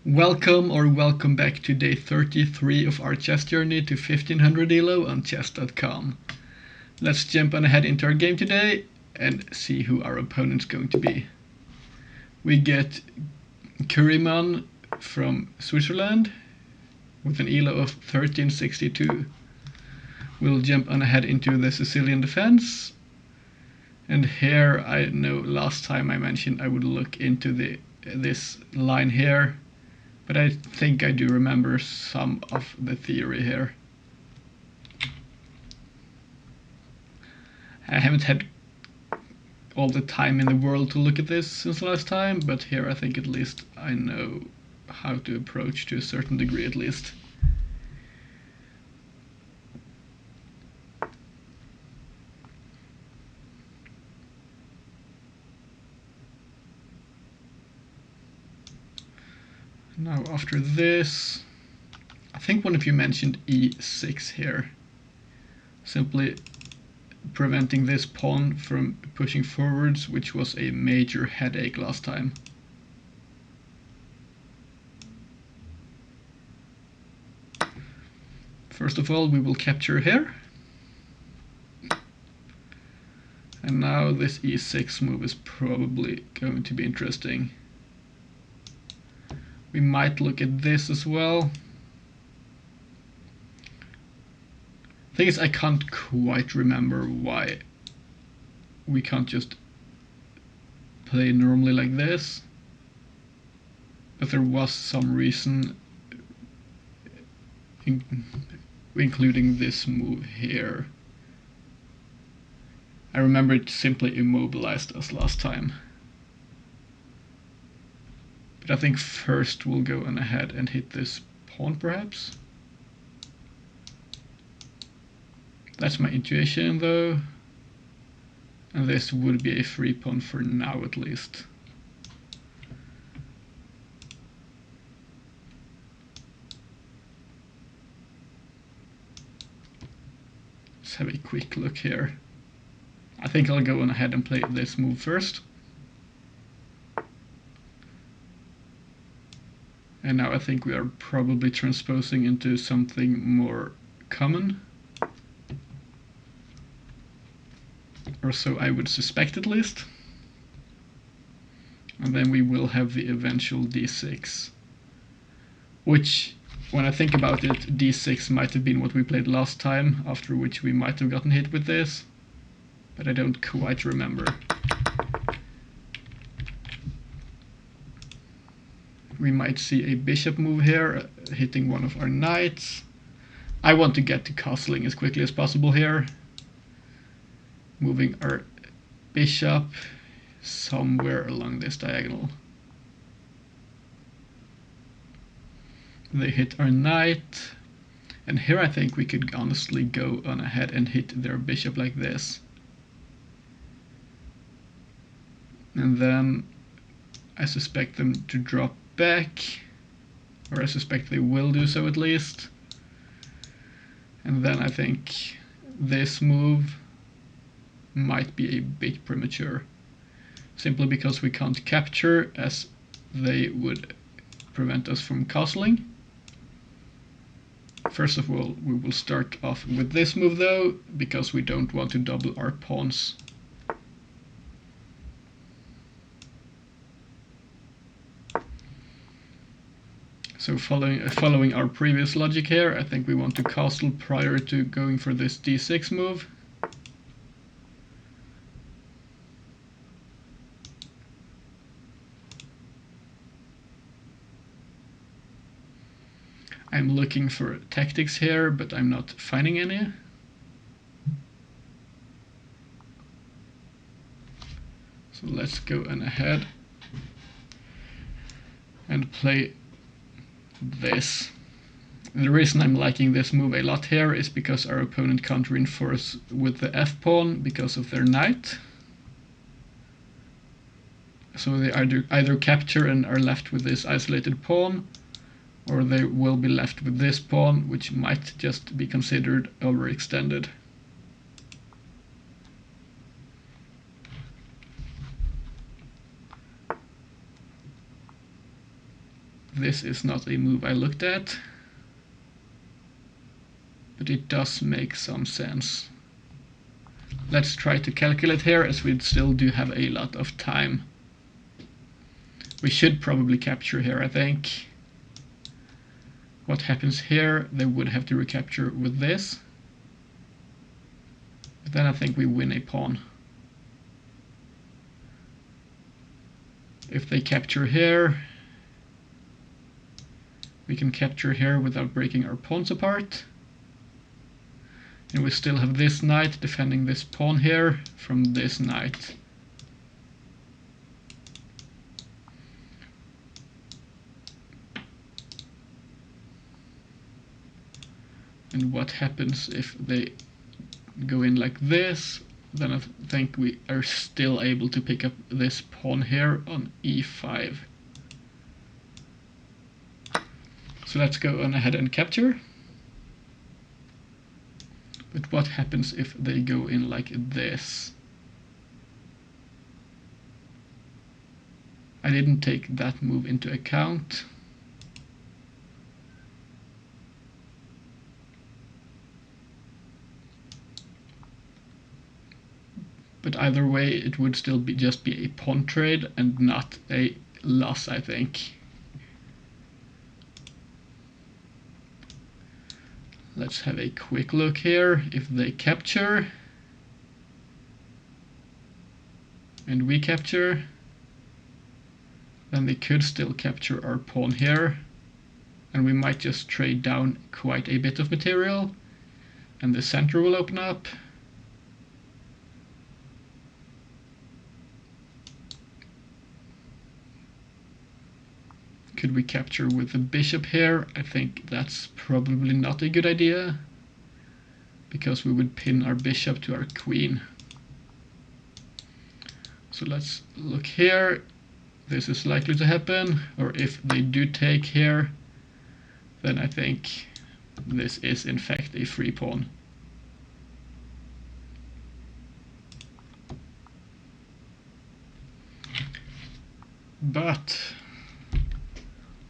Welcome back to day 33 of our chess journey to 1500 ELO on chess.com. Let's jump on ahead into our game today and see who our opponent's going to be. We get Kuriman from Switzerland with an ELO of 1362. We'll jump on ahead into the Sicilian defense. And here, I know last time I mentioned I would look into this line here, but I think I do remember some of the theory here. I haven't had all the time in the world to look at this since last time, but here I think at least I know how to approach to a certain degree at least. Now after this, I think one of you mentioned e6 here, simply preventing this pawn from pushing forwards, which was a major headache last time. First of all, we will capture here. And now this e6 move is probably going to be interesting. We might look at this as well. Thing is, I can't quite remember why we can't just play normally like this. But there was some reason, including this move here. I remember it simply immobilized us last time. But I think first we'll go on ahead and hit this pawn perhaps. That's my intuition though. And this would be a free pawn for now at least. Let's have a quick look here. I think I'll go on ahead and play this move first. And now I think we are probably transposing into something more common. Or so I would suspect at least. And then we will have the eventual d6. Which, when I think about it, d6 might have been what we played last time, after which we might have gotten hit with this. But I don't quite remember. We might see a bishop move here, hitting one of our knights. I want to get to castling as quickly as possible here. Moving our bishop somewhere along this diagonal. They hit our knight. And here I think we could honestly go on ahead and hit their bishop like this. And then I suspect them to drop back, or I suspect they will do so at least. And then I think this move might be a bit premature, simply because we can't capture, as they would prevent us from castling. First of all, we will start off with this move though, because we don't want to double our pawns. So following our previous logic here, I think we want to castle prior to going for this d6 move. I'm looking for tactics here, but I'm not finding any. So let's go on ahead and play this. And the reason I'm liking this move a lot here is because our opponent can't reinforce with the f-pawn because of their knight. So they either capture and are left with this isolated pawn, or they will be left with this pawn, which might just be considered overextended. this is not a move I looked at, but it does make some sense. Let's try to calculate here, as we still do have a lot of time. We should probably capture here, I think. What happens here, they would have to recapture with this. But then I think we win a pawn. If they capture here, we can capture here without breaking our pawns apart. And we still have this knight defending this pawn here from this knight. And what happens if they go in like this? Then I think we are still able to pick up this pawn here on e5. So let's go on ahead and capture. But what happens if they go in like this? I didn't take that move into account. But either way, it would still be just be a pawn trade and not a loss, I think. Let's have a quick look here. If they capture and we capture, then they could still capture our pawn here, and we might just trade down quite a bit of material, and the center will open up. Could we capture with the bishop here? I think that's probably not a good idea, because we would pin our bishop to our queen. So let's look here. This is likely to happen, or if they do take here, then I think this is in fact a free pawn. But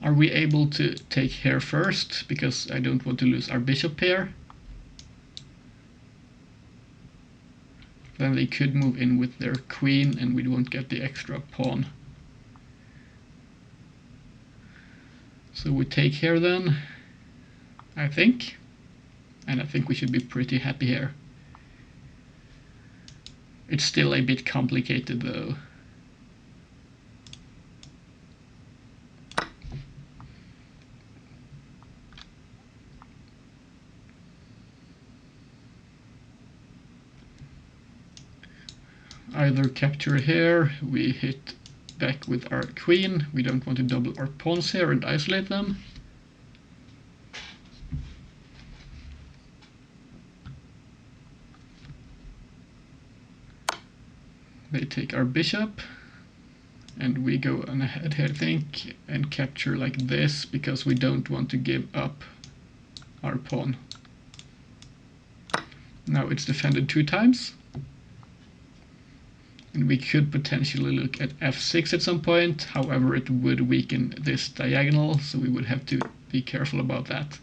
are we able to take here first? Because I don't want to lose our bishop here. Then they could move in with their queen and we won't get the extra pawn. So we take here then, I think. And I think we should be pretty happy here. It's still a bit complicated though. Either capture here, we hit back with our queen, we don't want to double our pawns here and isolate them. They take our bishop, and we go on ahead here, I think, and capture like this, because we don't want to give up our pawn. Now it's defended 2 times. And we could potentially look at f6 at some point, however it would weaken this diagonal, so we would have to be careful about that.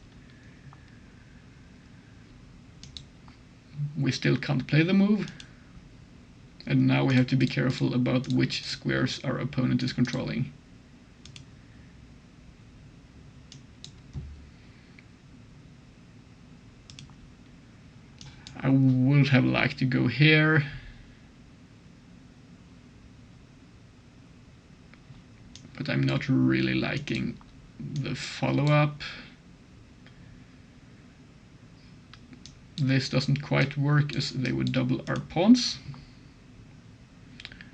We still can't play the move, and now we have to be careful about which squares our opponent is controlling. I would have liked to go here. But I'm not really liking the follow-up. This doesn't quite work, as they would double our pawns.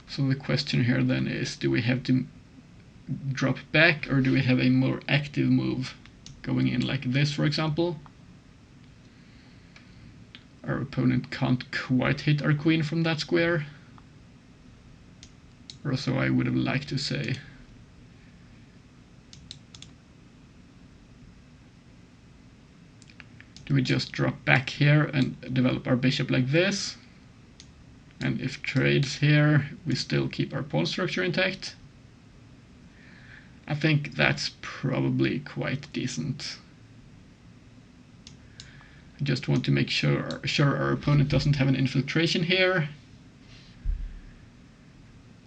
So the question here then is, do we have to drop back, or do we have a more active move going in like this, for example? Our opponent can't quite hit our queen from that square, or so I would have liked to say. Do we just drop back here and develop our bishop like this? And if trades here, we still keep our pawn structure intact. I think that's probably quite decent. I just want to make sure our opponent doesn't have an infiltration here.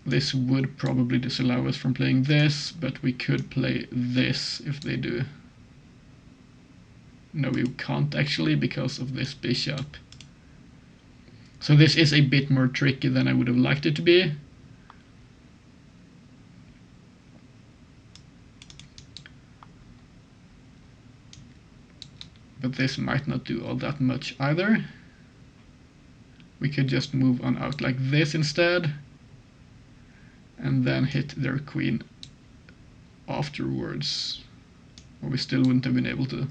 This would probably disallow us from playing this, but we could play this if they do. No, we can't actually because of this bishop. So this is a bit more tricky than I would have liked it to be. But this might not do all that much either. We could just move on out like this instead, and then hit their queen afterwards. Or we still wouldn't have been able to.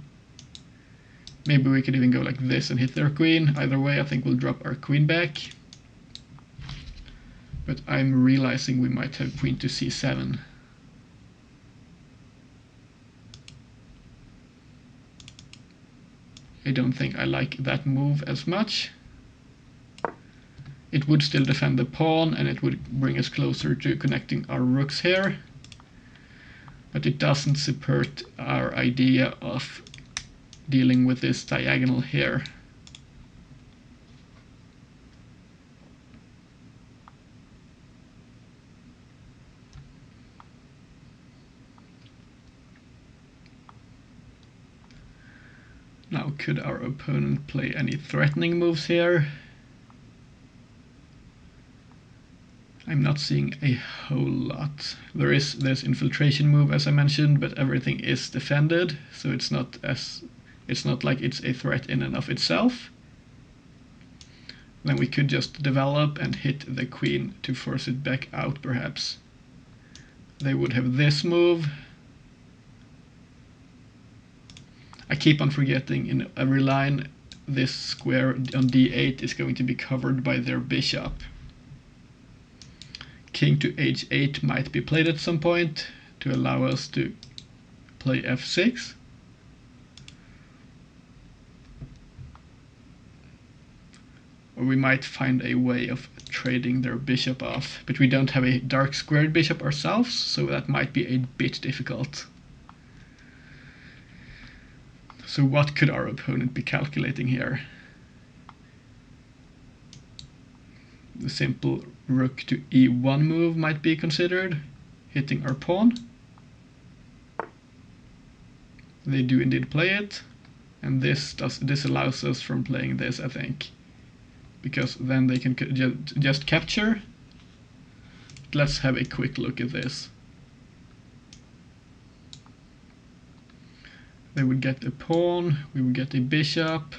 Maybe we could even go like this and hit their queen. Either way, I think we'll drop our queen back. But I'm realizing we might have queen to c7. I don't think I like that move as much. It would still defend the pawn, and it would bring us closer to connecting our rooks here. But it doesn't support our idea of dealing with this diagonal here. Now, could our opponent play any threatening moves here? I'm not seeing a whole lot. There's infiltration move, as I mentioned, but everything is defended, so it's not like it's a threat in and of itself. Then we could just develop and hit the queen to force it back out, perhaps. They would have this move. I keep on forgetting in every line this square on d8 is going to be covered by their bishop. King to h8 might be played at some point to allow us to play f6. Or we might find a way of trading their bishop off, but we don't have a dark squared bishop ourselves, so that might be a bit difficult. So what could our opponent be calculating here? The simple rook to e1 move might be considered, hitting our pawn. They do indeed play it, and this allows us from playing this, I think, because then they can just capture. Let's have a quick look at this. They would get a pawn, we would get a bishop.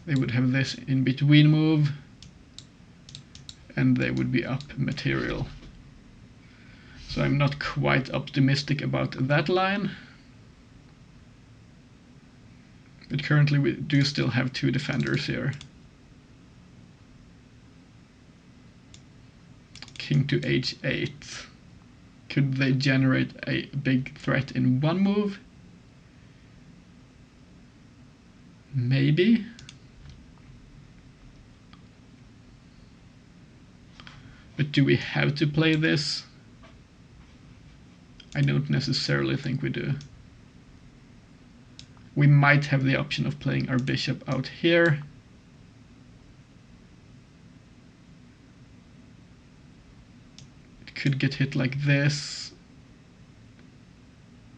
They would have this in between move, and they would be up material. So I'm not quite optimistic about that line. But currently we do still have two defenders here. King to h8. Could they generate a big threat in one move? Maybe. But do we have to play this? I don't necessarily think we do. We might have the option of playing our bishop out here. It could get hit like this,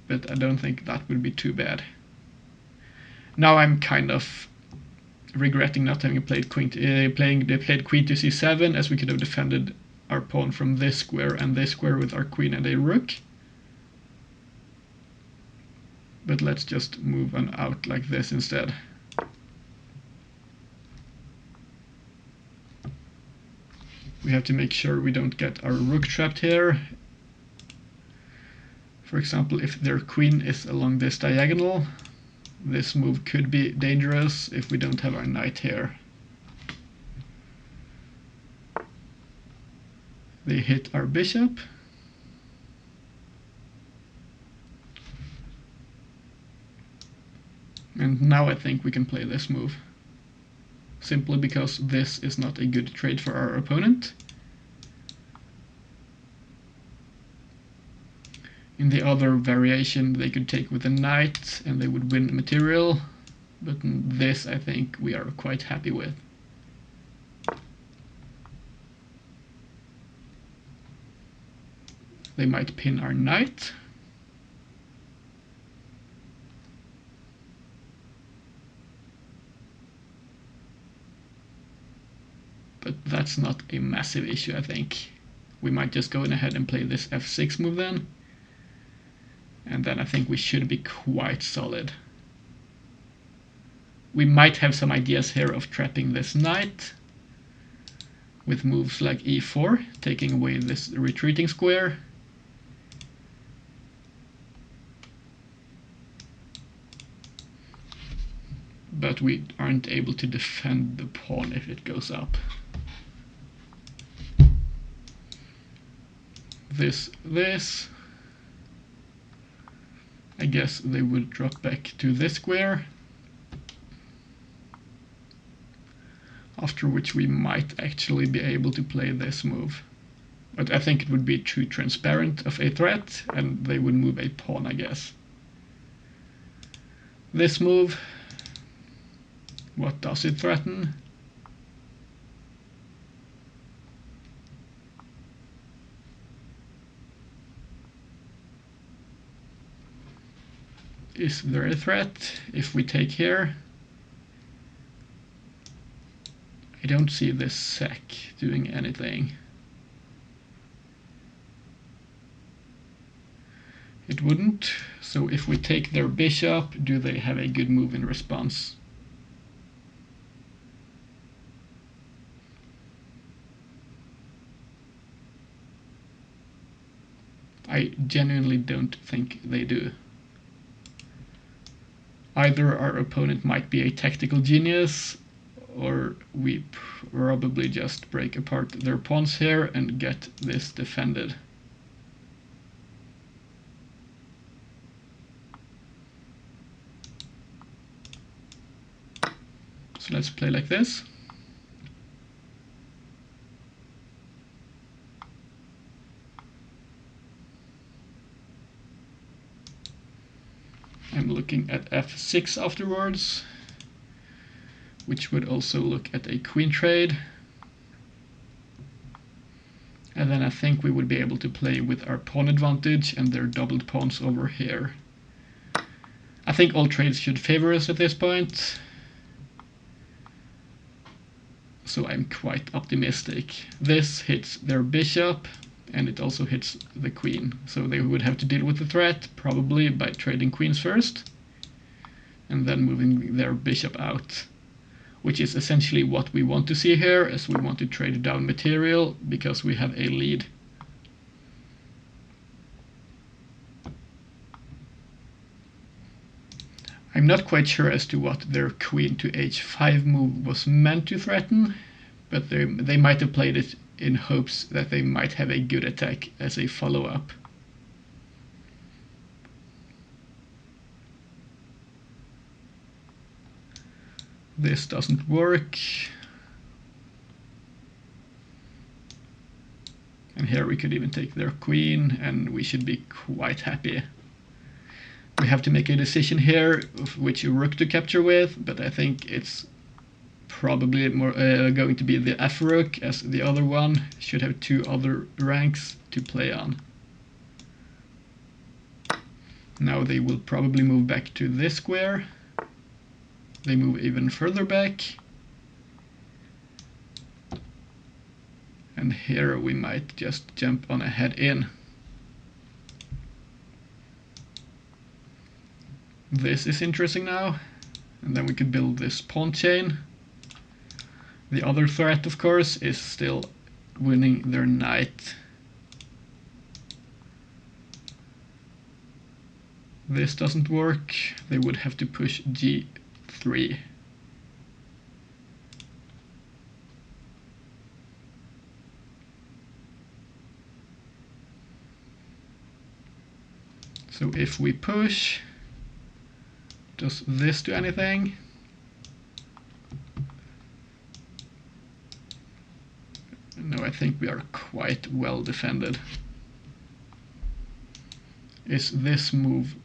but I don't think that would be too bad. Now I'm kind of regretting not having played queen to c7, as we could have defended our pawn from this square and this square with our queen and a rook. But let's just move on out like this instead. We have to make sure we don't get our rook trapped here. For example, if their queen is along this diagonal, this move could be dangerous if we don't have our knight here. They hit our bishop. And now I think we can play this move. Simply because this is not a good trade for our opponent. In the other variation they could take with a knight and they would win material, but in this I think we are quite happy with. They might pin our knight. But that's not a massive issue, I think. We might just go ahead and play this f6 move then. And then I think we should be quite solid. We might have some ideas here of trapping this knight with moves like e4, taking away this retreating square. But we aren't able to defend the pawn if it goes up. This. I guess they will drop back to this square. After which we might actually be able to play this move. But I think it would be too transparent of a threat, and they would move a pawn, I guess. This move, what does it threaten? Is there a threat if we take here? I don't see this sack doing anything. It wouldn't. So if we take their bishop, do they have a good move in response? I genuinely don't think they do. Either our opponent might be a tactical genius, or we probably just break apart their pawns here and get this defended. So let's play like this. I'm looking at f6 afterwards, which would also look at a queen trade. And then I think we would be able to play with our pawn advantage and their doubled pawns over here. I think all trades should favor us at this point. So I'm quite optimistic. This hits their bishop, and it also hits the queen. So they would have to deal with the threat, probably by trading queens first, and then moving their bishop out. Which is essentially what we want to see here, as we want to trade down material, because we have a lead. I'm not quite sure as to what their queen to h5 move was meant to threaten, but they might have played it in hopes that they might have a good attack as a follow-up. This doesn't work. And here we could even take their queen, and we should be quite happy. We have to make a decision here of which rook to capture with, but I think it's probably more going to be the f rook, as the other one should have two other ranks to play on. Now they will probably move back to this square. They move even further back. And here we might just jump on ahead in. This is interesting now. And then we could build this pawn chain. The other threat, of course, is still winning their knight. This doesn't work. They would have to push g3. So if we push, does this do anything? No, I think we are quite well defended. is this move.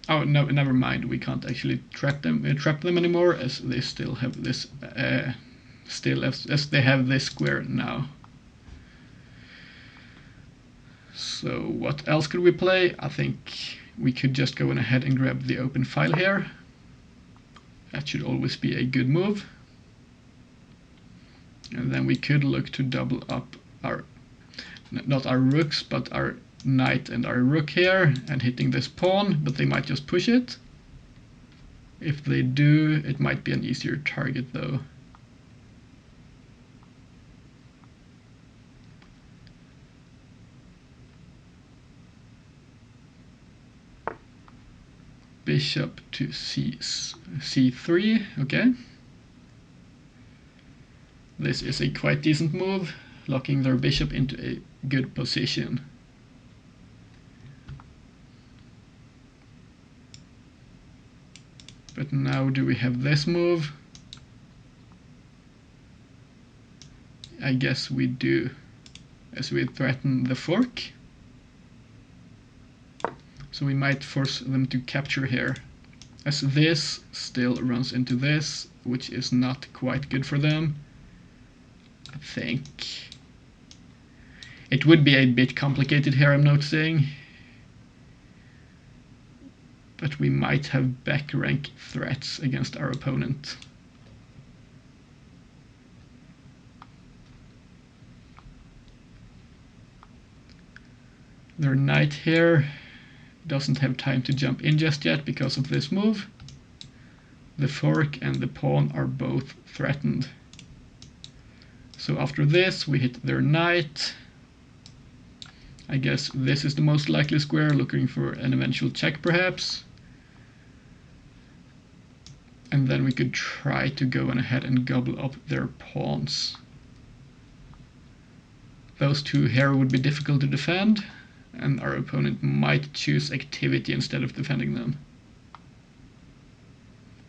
Oh no, never mind. We can't actually trap them anymore, as they still have this. As they have this square now. So what else could we play? I think we could just go ahead and grab the open file here. That should always be a good move. And then we could look to double up our, not our rooks, but our knight and our rook here, and hitting this pawn, but they might just push it. If they do, it might be an easier target though. Bishop to c3, okay. This is a quite decent move, locking their bishop into a good position. But now do we have this move? I guess we do, as we threaten the fork. So we might force them to capture here, as this still runs into this, which is not quite good for them. I think it would be a bit complicated here, I'm noticing. But we might have back rank threats against our opponent. Their knight here doesn't have time to jump in just yet because of this move. The fork and the pawn are both threatened. So after this we hit their knight. I guess this is the most likely square, looking for an eventual check perhaps. And then we could try to go on ahead and gobble up their pawns. Those two here would be difficult to defend, and our opponent might choose activity instead of defending them.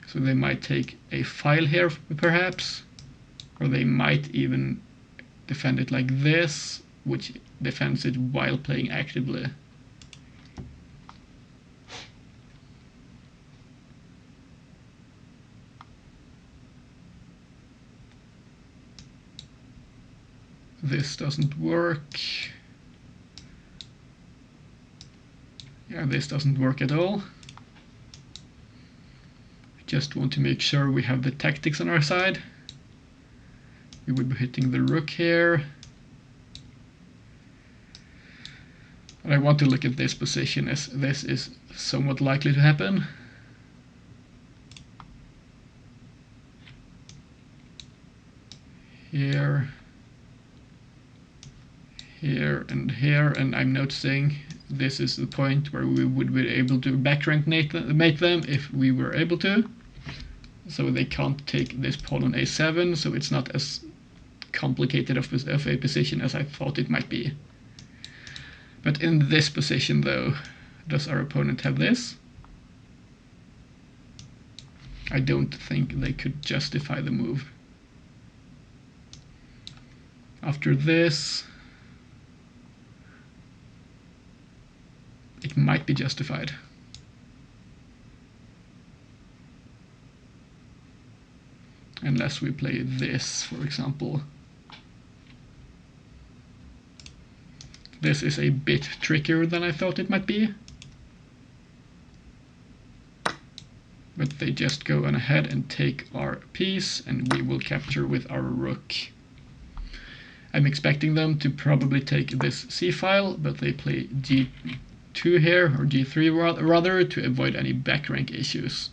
So they might take a file here perhaps, or they might even defend it like this, which defends it while playing actively. This doesn't work. Yeah, this doesn't work at all. I just want to make sure we have the tactics on our side. We would be hitting the rook here. But I want to look at this position, as this is somewhat likely to happen. Here, here, and I'm noticing this is the point where we would be able to backrank mate them if we were able to. So they can't take this pawn on a7, so it's not as complicated of a position as I thought it might be. But in this position though, does our opponent have this? I don't think they could justify the move. After this, it might be justified. Unless we play this, for example. This is a bit trickier than I thought it might be. But they just go on ahead and take our piece, and we will capture with our rook. I'm expecting them to probably take this c-file, but they play g2 here, or g3 rather, to avoid any back rank issues.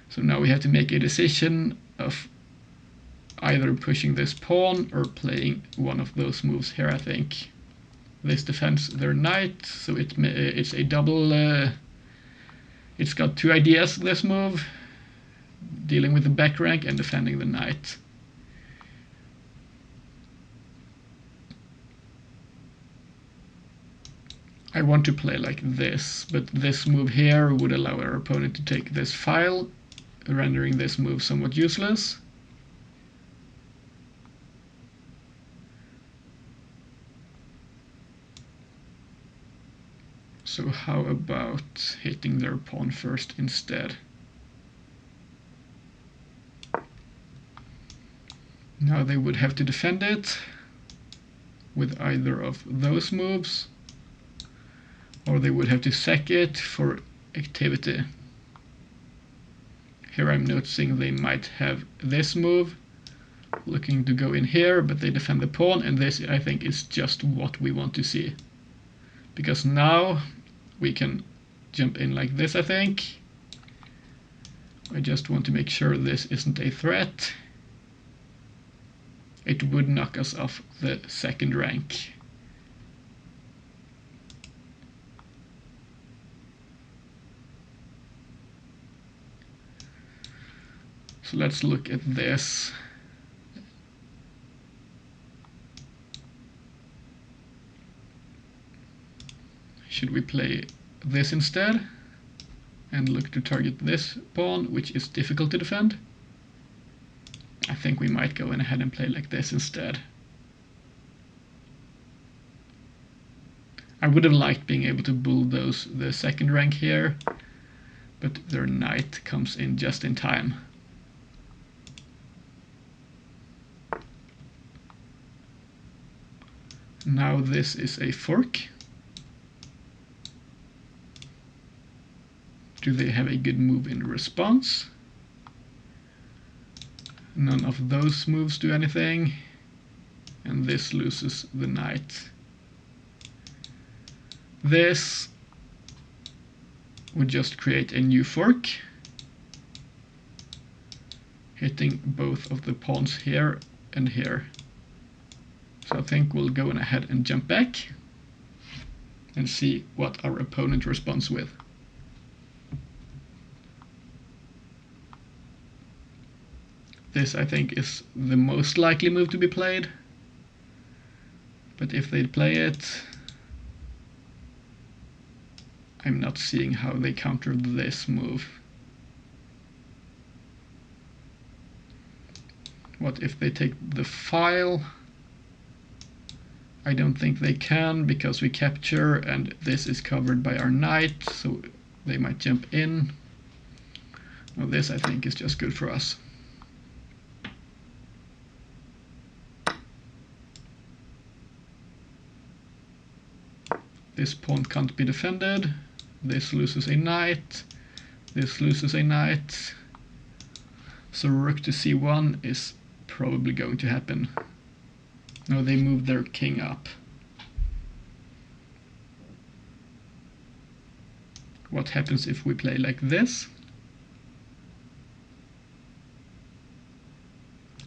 So now we have to make a decision of either pushing this pawn or playing one of those moves here, I think. This defends their knight, so it's a double... it's got two ideas, this move. Dealing with the back rank and defending the knight. I want to play like this, but this move here would allow our opponent to take this file, rendering this move somewhat useless. So how about hitting their pawn first instead? Now they would have to defend it with either of those moves, or they would have to sack it for activity. Here I'm noticing they might have this move, looking to go in here, but they defend the pawn, and this I think is just what we want to see. Because now we can jump in like this, I think. I just want to make sure this isn't a threat. It would knock us off the second rank. So let's look at this. Should we play this instead and look to target this pawn, which is difficult to defend? I think we might go in ahead and play like this instead. I would have liked being able to bulldoze the second rank here, but their knight comes in just in time. Now this is a fork. Do they have a good move in response? None of those moves do anything, and this loses the knight. This would just create a new fork, hitting both of the pawns here and here. So I think we'll go ahead and jump back and see what our opponent responds with. This, I think, is the most likely move to be played. But if they play it, I'm not seeing how they counter this move. What if they take the file? I don't think they can, because we capture and this is covered by our knight, so they might jump in. Well, this, I think, is just good for us. This pawn can't be defended. This loses a knight. This loses a knight. So rook to c1 is probably going to happen. No, they move their king up. What happens if we play like this?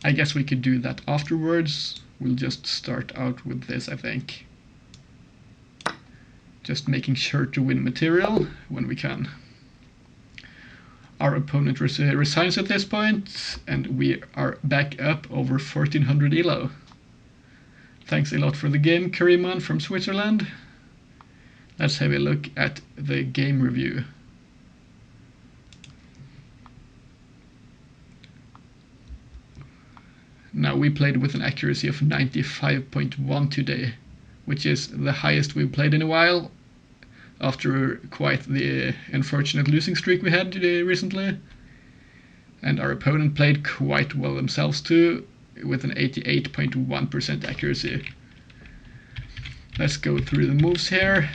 I guess we could do that afterwards. We'll just start out with this, I think. Just making sure to win material when we can. Our opponent resigns at this point, and we are back up over 1400 ELO. Thanks a lot for the game, Kariman from Switzerland. Let's have a look at the game review. Now, we played with an accuracy of 95.1 today, which is the highest we've played in a while, after quite the unfortunate losing streak we had recently. And our opponent played quite well themselves too, with an 88.1% accuracy. Let's go through the moves here.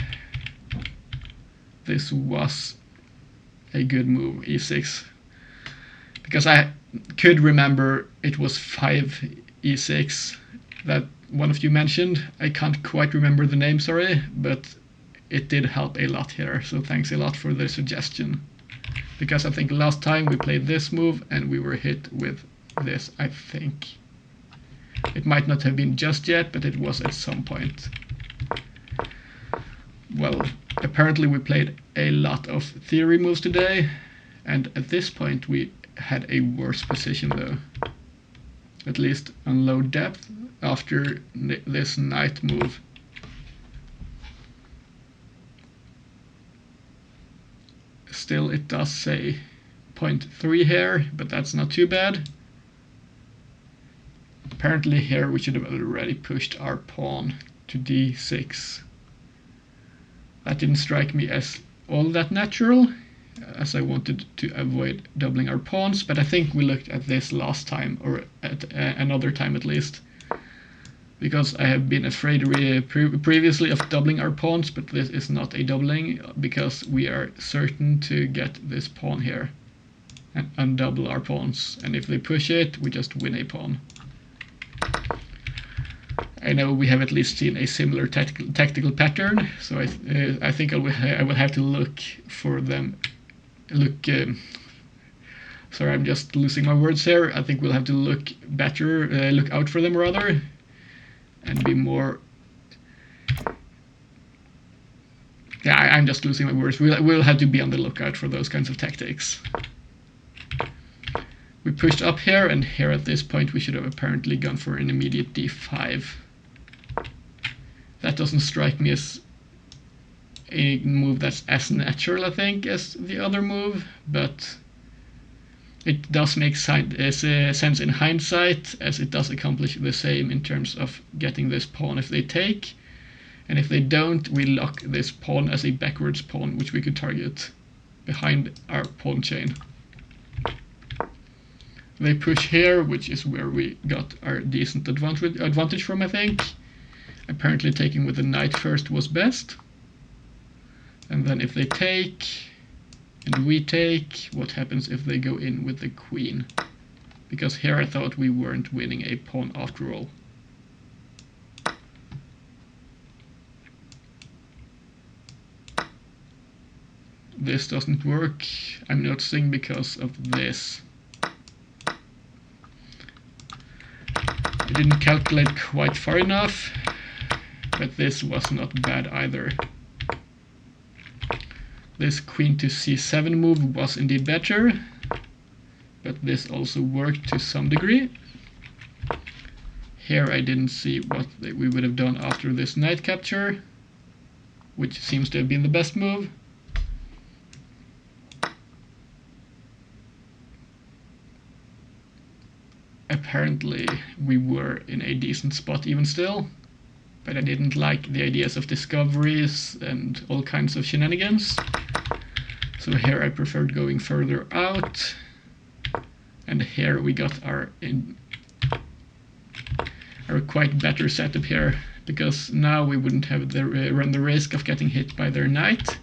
This was a good move, e6, because I could remember it was 5 e6 that one of you mentioned. I can't quite remember the name, sorry, but it did help a lot here, so thanks a lot for the suggestion. Because I think last time we played this move and we were hit with this, I think. It might not have been just yet, but it was at some point. Well, apparently we played a lot of theory moves today, and at this point we had a worse position though. At least on low depth after this knight move. Still, it does say 0.3 here, but that's not too bad. Apparently here we should have already pushed our pawn to d6. That didn't strike me as all that natural, as I wanted to avoid doubling our pawns, but I think we looked at this last time, or at another time at least, because I have been afraid previously of doubling our pawns, but this is not a doubling, because we are certain to get this pawn here and undouble our pawns, and if they push it, we just win a pawn. I know we have at least seen a similar tactical pattern, so I think I will have to look for them. Sorry, I'm just losing my words here. I think we'll have to look out for them rather, and be more. Yeah, I'm just losing my words. We'll have to be on the lookout for those kinds of tactics. We pushed up here, and here at this point we should have apparently gone for an immediate d5. That doesn't strike me as a move that's as natural, I think, as the other move, but it does make sense in hindsight, as it does accomplish the same in terms of getting this pawn if they take, and if they don't, we lock this pawn as a backwards pawn, which we could target behind our pawn chain. They push here, which is where we got our decent advantage from, I think. Apparently taking with the knight first was best. And then if they take, and we take, what happens if they go in with the queen? Because here I thought we weren't winning a pawn after all. This doesn't work, I'm noticing, because of this. I didn't calculate quite far enough, but this was not bad either. This queen to c7 move was indeed better, but this also worked to some degree. Here I didn't see what we would have done after this knight capture, which seems to have been the best move. Apparently we were in a decent spot even still, but I didn't like the ideas of discoveries and all kinds of shenanigans. So here I preferred going further out, and here we got our quite better setup here, because now we wouldn't have run the risk of getting hit by their knight,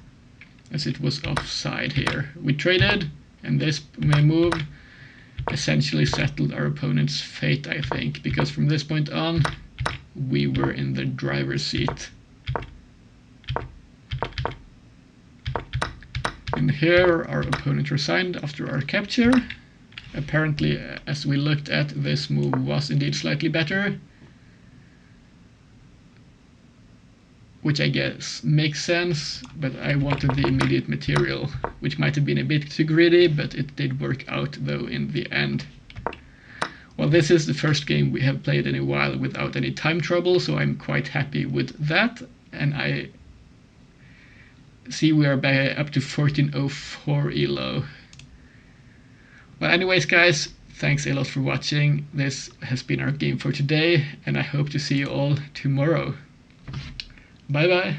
as it was offside here. We traded, and this move essentially settled our opponent's fate, I think, because from this point on we were in the driver's seat. And here our opponent resigned after our capture. Apparently, as we looked at, this move was indeed slightly better, which I guess makes sense, but I wanted the immediate material, which might have been a bit too greedy, but it did work out though in the end. Well, this is the first game we have played in a while without any time trouble, so I'm quite happy with that, and I see we are back up to 1404 ELO. Well, anyways guys, thanks a lot for watching. This has been our game for today, and I hope to see you all tomorrow. Bye bye.